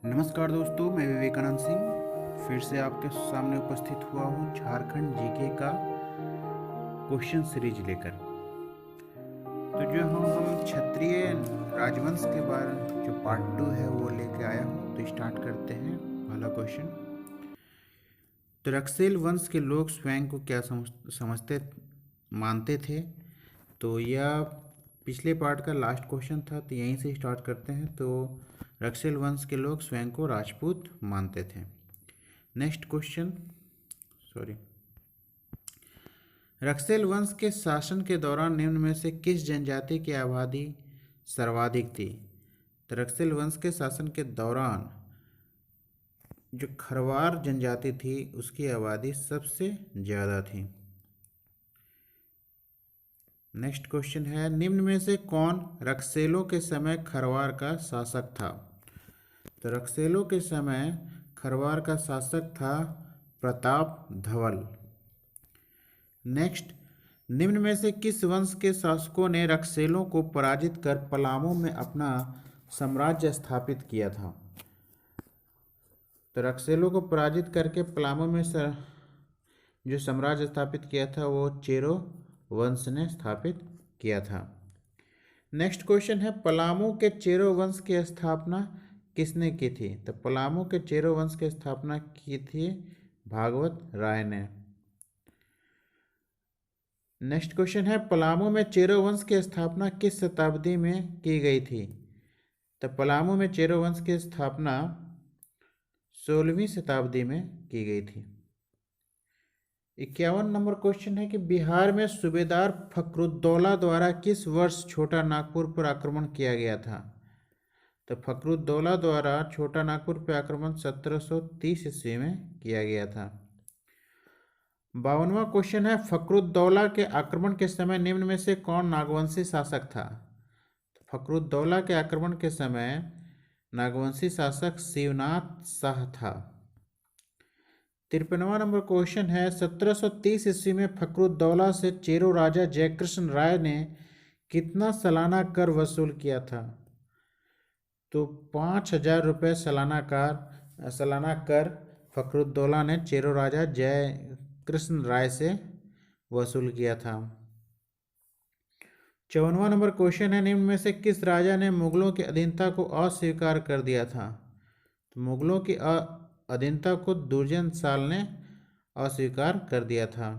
नमस्कार दोस्तों, मैं विवेकानंद सिंह फिर से आपके सामने उपस्थित हुआ हूँ झारखंड जीके का क्वेश्चन सीरीज लेकर। तो जो हम क्षत्रिय राजवंश के बारे जो पार्ट 2 है वो लेके आया हूँ। तो स्टार्ट करते हैं पहला क्वेश्चन। तो रक्सेल वंश के लोग स्वयं को क्या समझते मानते थे? तो यह पिछले पार्ट का लास्ट क्वेश्चन था, तो यहीं से स्टार्ट करते हैं। तो रक्सेल वंश के लोग स्वयं को राजपूत मानते थे। Next question, sorry. रक्सेल वंश के शासन के दौरान निम्न में से किस जनजाति की आबादी सर्वाधिक थी? तो रक्सेल वंश के शासन के दौरान जो खरवार जनजाति थी उसकी आबादी सबसे ज़्यादा थी। नेक्स्ट क्वेश्चन है, निम्न में से कौन रक्सेलों के समय खरवार का शासक था? तो रक्सेलों के समय खरवार का शासक था प्रताप धवल। नेक्स्ट, निम्न में से किस वंश के शासकों ने रक्सेलों को पराजित कर पलामू में अपना साम्राज्य स्थापित किया था? तो रक्सेलों को पराजित करके पलामू में जो साम्राज्य स्थापित किया था वो चेरो वंश ने स्थापित किया था। नेक्स्ट क्वेश्चन है, पलामू के चेरो वंश की स्थापना किसने की थी? तो पलामू के चेरो वंश की स्थापना की थी भागवत राय ने। नेक्स्ट क्वेश्चन है, पलामू में चेरो वंश की स्थापना किस शताब्दी में की गई थी? तो पलामू में चेरो वंश की स्थापना 16वीं शताब्दी में की गई थी। 51 नंबर क्वेश्चन है कि बिहार में सूबेदार फखरुद्दौला द्वारा किस वर्ष छोटा नागपुर पर आक्रमण किया गया था? तो फखरुद्दौला द्वारा छोटा नागपुर पर आक्रमण 1730 ईस्वी में किया गया था। 52वां क्वेश्चन है, फखरुद्दौला के आक्रमण के समय निम्न में से कौन नागवंशी शासक था? फखरुद्दौला के आक्रमण के समय नागवंशी शासक शिवनाथ शाह था। 53वां नंबर क्वेश्चन है, 1730 ईस्वी में फखरुद्दौला से चेरो राजा जयकृष्ण राय ने कितना सालाना कर वसूल किया था? तो 5000 रुपये सालाना कर फखरुद्दौला ने चेरो राजा जय कृष्ण राय से वसूल किया था। 54वां नंबर क्वेश्चन है, निम्न में से किस राजा ने मुगलों की अधीनता को अस्वीकार कर दिया था? तो मुगलों की अधीनता को दुर्जन साल ने अस्वीकार कर दिया था।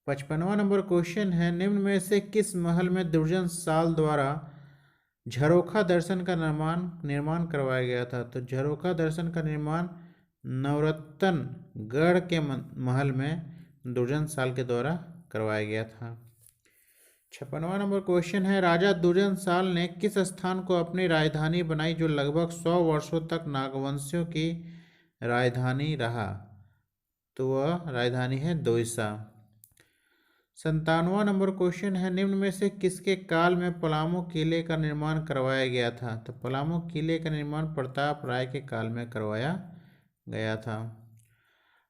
55वां नंबर क्वेश्चन है, निम्न में से किस महल में दुर्जन साल द्वारा झरोखा दर्शन का निर्माण करवाया गया था? तो झरोखा दर्शन का निर्माण नवरत्न गढ़ के महल में दुर्जन साल के द्वारा करवाया गया था। 56वां नंबर क्वेश्चन है, राजा दुर्जन साल ने किस स्थान को अपनी राजधानी बनाई जो लगभग 100 वर्षों तक नागवंशियों की राजधानी रहा? तो वह राजधानी है दोइसा। 57वां नंबर क्वेश्चन है, निम्न में से किसके काल में पलामू किले का निर्माण करवाया गया था? तो पलामू किले का निर्माण प्रताप राय के काल में करवाया गया था।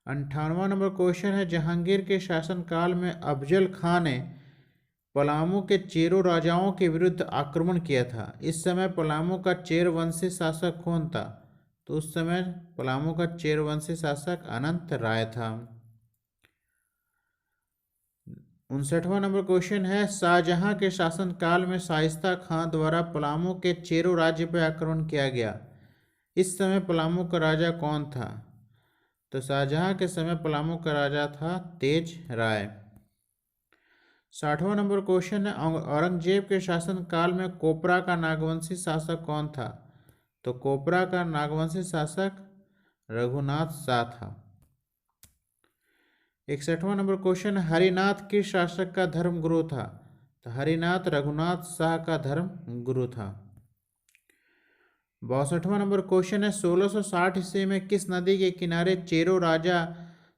58वां नंबर क्वेश्चन है, जहांगीर के शासनकाल में अफजल खां ने पलामू के चेरो राजाओं के विरुद्ध आक्रमण किया था। इस समय पलामू का चेरवंशी शासक कौन था? तो उस समय पलामू का चेरवंशी शासक अनंत राय था। 59वां नंबर क्वेश्चन है, शाहजहां के शासनकाल में शाइस्ता खां द्वारा पलामू के चेरो राज्य पर आक्रमण किया गया। इस समय पलामू का राजा कौन था? तो शाहजहां के समय पलामू का राजा था तेज राय। 60वां नंबर क्वेश्चन है, औरंगजेब के शासनकाल में कोपरा का नागवंशी शासक कौन था? तो कोपरा का नागवंशी शासक रघुनाथ शाह था। 61वां नंबर क्वेश्चन, हरिनाथ किस शासक का धर्म गुरु था? तो हरिनाथ रघुनाथ शाह का धर्म गुरु था। 62वां नंबर क्वेश्चन है, 1660 ईस्वी में किस नदी के किनारे चेरो राजा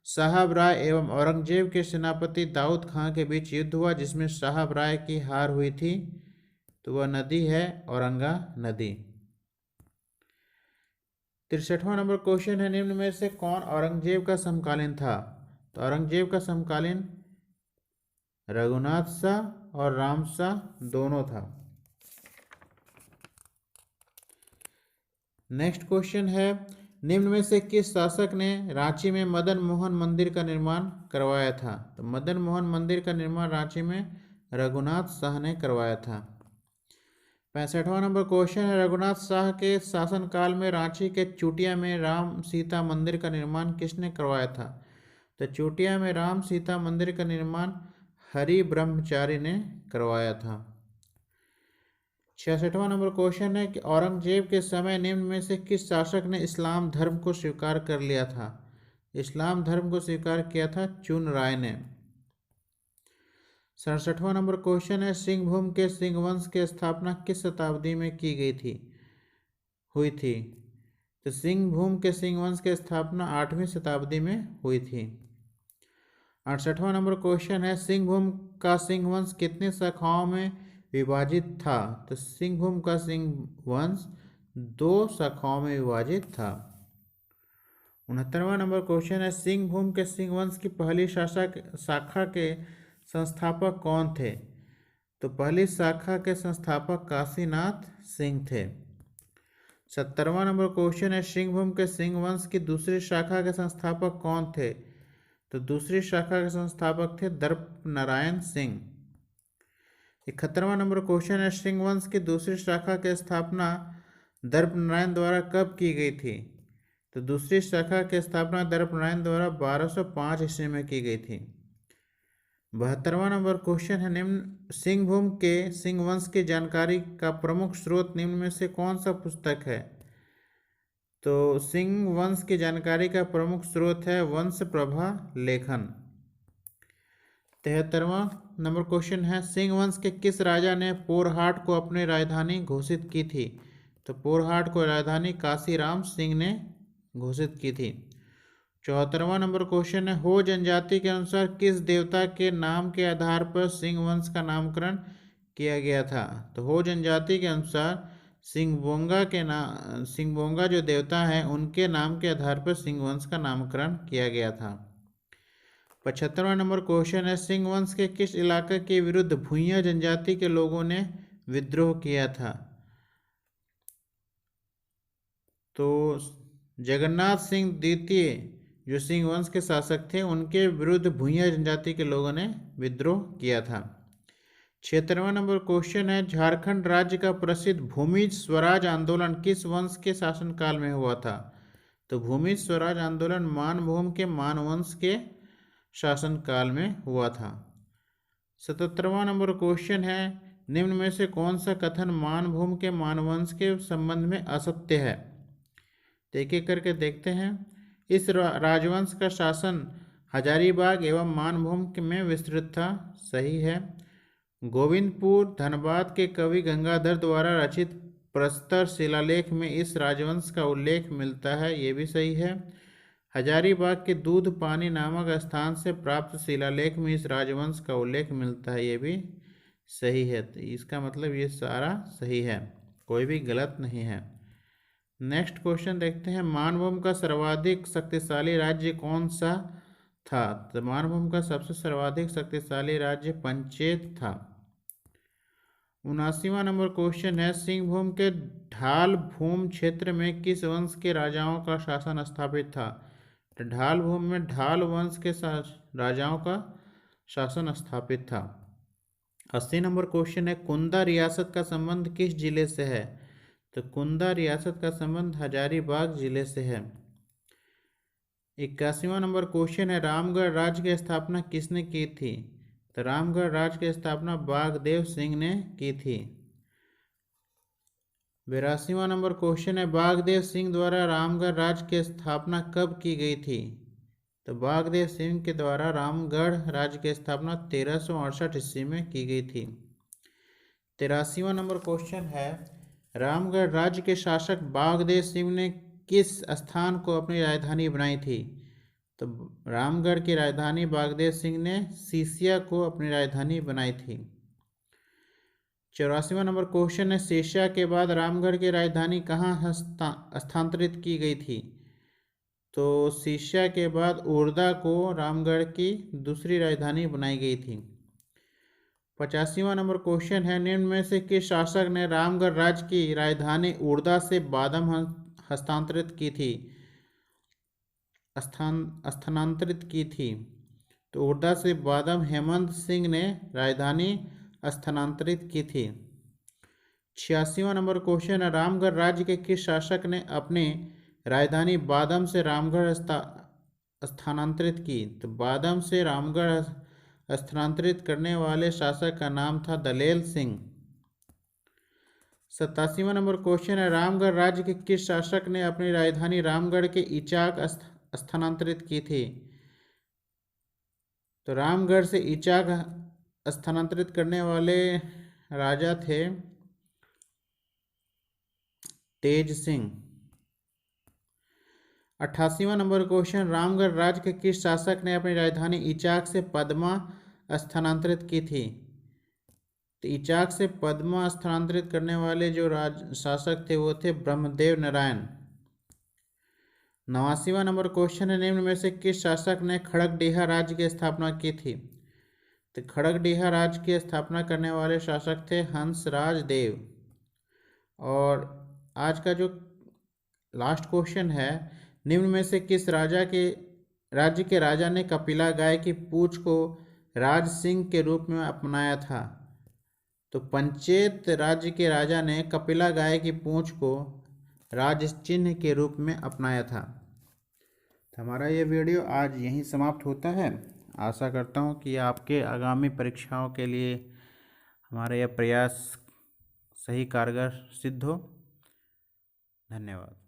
साहब राय एवं औरंगजेब के सेनापति दाऊद खां के बीच युद्ध हुआ जिसमें साहब राय की हार हुई थी? तो वह नदी है औरंगा नदी। 63वां नंबर क्वेश्चन है, निम्न में से कौन औरंगजेब का समकालीन था? तो औरंगजेब का समकालीन रघुनाथ शाह और राम शाह दोनों था। नेक्स्ट क्वेश्चन है, निम्न में से किस शासक ने रांची में मदन मोहन मंदिर का निर्माण करवाया था? तो मदन मोहन मंदिर का निर्माण रांची में रघुनाथ शाह ने करवाया था। 65वां नंबर क्वेश्चन है, रघुनाथ शाह के शासनकाल में रांची के चूटिया में राम सीता मंदिर का निर्माण किसने करवाया था? तो चूटिया में राम सीता मंदिर का निर्माण हरि ब्रह्मचारी ने करवाया था। 66वां नंबर क्वेश्चन है कि औरंगजेब के समय निम्न में से किस शासक ने इस्लाम धर्म को स्वीकार कर लिया था? इस्लाम धर्म को स्वीकार किया था चुन राय ने। 67वां नंबर क्वेश्चन है, सिंहभूम के सिंह वंश की स्थापना किस शताब्दी में की गई हुई थी? तो सिंहभूम के सिंह वंश की स्थापना 8वीं शताब्दी में हुई थी। 68वां नंबर क्वेश्चन है, सिंहभूम का सिंह वंश कितनी शाखाओं में विभाजित था? तो सिंहभूम का सिंह वंश 2 शाखाओं में विभाजित था। 69वां नंबर क्वेश्चन है, सिंहभूम के सिंह वंश की पहली शाखा के संस्थापक कौन थे? तो पहली शाखा के संस्थापक काशीनाथ सिंह थे। 70वां नंबर क्वेश्चन है, सिंहभूम के सिंह वंश की दूसरी शाखा के संस्थापक कौन थे? तो दूसरी शाखा के संस्थापक थे दर्प नारायण सिंह। 71वां नंबर क्वेश्चन है, सिंह वंश की दूसरी शाखा की स्थापना दर्प नारायण द्वारा कब की गई थी? तो दूसरी शाखा की स्थापना दर्प नारायण द्वारा 1205 ईस्वी में की गई थी। 72वां नंबर क्वेश्चन है, निम्न सिंहभूम के सिंह वंश की जानकारी का प्रमुख स्रोत निम्न में से कौन सा पुस्तक है? तो सिंह वंश की जानकारी का प्रमुख स्रोत है वंश प्रभा लेखन। 73वां नंबर क्वेश्चन है, सिंह वंश के किस राजा ने पोरहाट को अपनी राजधानी घोषित की थी? तो पोरहाट को राजधानी काशीराम सिंह ने घोषित की थी। 74वां नंबर क्वेश्चन है, हो जनजाति के अनुसार किस देवता के नाम के आधार पर सिंह वंश का नामकरण किया गया था? तो हो जनजाति के अनुसार सिंहबोंगा जो देवता हैं उनके नाम के आधार पर सिंह वंश का नामकरण किया गया था। 75वां नंबर क्वेश्चन है, सिंह वंश के किस इलाके के विरुद्ध भूइयां जनजाति के लोगों ने विद्रोह किया था? तो जगन्नाथ सिंह द्वितीय जो सिंह वंश के शासक थे उनके विरुद्ध भूइयां जनजाति के लोगों ने विद्रोह किया था। 76वां नंबर क्वेश्चन है, झारखंड राज्य का प्रसिद्ध भूमि स्वराज आंदोलन किस वंश के शासनकाल में हुआ था? तो भूमि स्वराज आंदोलन मानभूम के मान वंश के शासनकाल में हुआ था। 77वां नंबर क्वेश्चन है, निम्न में से कौन सा कथन मानभूम के मानवंश के संबंध में असत्य है? तो एक एक करके देखते हैं। इस राजवंश का शासन हजारीबाग एवं मानभूम में विस्तृत था, सही है। गोविंदपुर धनबाद के कवि गंगाधर द्वारा रचित प्रस्तर शिलालेख में इस राजवंश का उल्लेख मिलता है, ये भी सही है। हजारीबाग के दूध पानी नामक स्थान से प्राप्त शिलालेख में इस राजवंश का उल्लेख मिलता है, ये भी सही है। तो इसका मतलब ये सारा सही है, कोई भी गलत नहीं है। नेक्स्ट क्वेश्चन देखते हैं, मानभूम का सर्वाधिक शक्तिशाली राज्य कौन सा था? तो मानभूम का सबसे सर्वाधिक शक्तिशाली राज्य पंचेत था। 79वां नंबर क्वेश्चन है, सिंहभूम के ढाल भूम क्षेत्र में किस वंश के राजाओं का शासन स्थापित था? तो ढाल भूम में ढाल वंश के राजाओं का शासन स्थापित था। 80 नंबर क्वेश्चन है, कुंदा रियासत का संबंध किस जिले से है? तो कुंदा रियासत का संबंध हजारीबाग जिले से है। 81वां नंबर क्वेश्चन है, रामगढ़ राज्य की स्थापना किसने की थी? तो रामगढ़ राज्य की स्थापना बागदेव सिंह ने की थी। 82वां नंबर क्वेश्चन है, बागदेव सिंह द्वारा रामगढ़ राज्य की स्थापना कब की गई थी? तो बागदेव सिंह के द्वारा रामगढ़ राज्य की स्थापना 1368 ईस्वी में की गई थी। 83वां नंबर क्वेश्चन है, रामगढ़ राज्य के शासक बागदेव सिंह ने किस स्थान को अपनी राजधानी बनाई थी? तो रामगढ़ की राजधानी बागदेव सिंह ने सीसिया को अपनी राजधानी बनाई थी। 84वां नंबर क्वेश्चन है, सीसिया के बाद रामगढ़ की राजधानी कहाँ स्थानांतरित की गई थी? तो सीसिया के बाद उर्दा को रामगढ़ की दूसरी राजधानी बनाई गई थी। 85वां नंबर क्वेश्चन है, निम्न में से किस शासक ने रामगढ़ राज्य की राजधानी उर्दा से बादम स्थानांतरित की थी? तो उड़दा से बादम हेमंत सिंह ने राजधानी स्थानांतरित की थी। 86वां नंबर क्वेश्चन है, रामगढ़ राज्य के किस शासक ने अपनी राजधानी बादम से रामगढ़ स्थानांतरित की? तो बादम से रामगढ़ स्थानांतरित करने वाले शासक का नाम था दलेल सिंह। 87वां नंबर क्वेश्चन है, रामगढ़ राज्य के किस शासक ने अपनी राजधानी रामगढ़ के इचाक स्थानांतरित की थी? तो रामगढ़ से इचाक स्थानांतरित करने वाले राजा थे तेज सिंह। 88वां नंबर क्वेश्चन, रामगढ़ राज्य के किस शासक ने अपनी राजधानी इचाक से पद्मा स्थानांतरित की थी? तो इचाक से पद्मा स्थानांतरित करने वाले जो शासक थे वो थे ब्रह्मदेव नारायण। 89वां नंबर क्वेश्चन है, निम्न में से किस शासक ने खड़गडीहा राज्य की स्थापना की थी? तो खड़गडीहा राज्य की स्थापना करने वाले शासक थे हंसराज देव। और आज का जो लास्ट क्वेश्चन है, निम्न में से किस राज्य के राजा ने कपिला गाय की पूंछ को राज सिंह के रूप में अपनाया था? तो पंचेत राज्य के राजा ने कपिला गाय की पूंछ को राज चिन्ह के रूप में अपनाया था। तो हमारा ये वीडियो आज यहीं समाप्त होता है। आशा करता हूँ कि आपके आगामी परीक्षाओं के लिए हमारा यह प्रयास सही कारगर सिद्ध हो। धन्यवाद।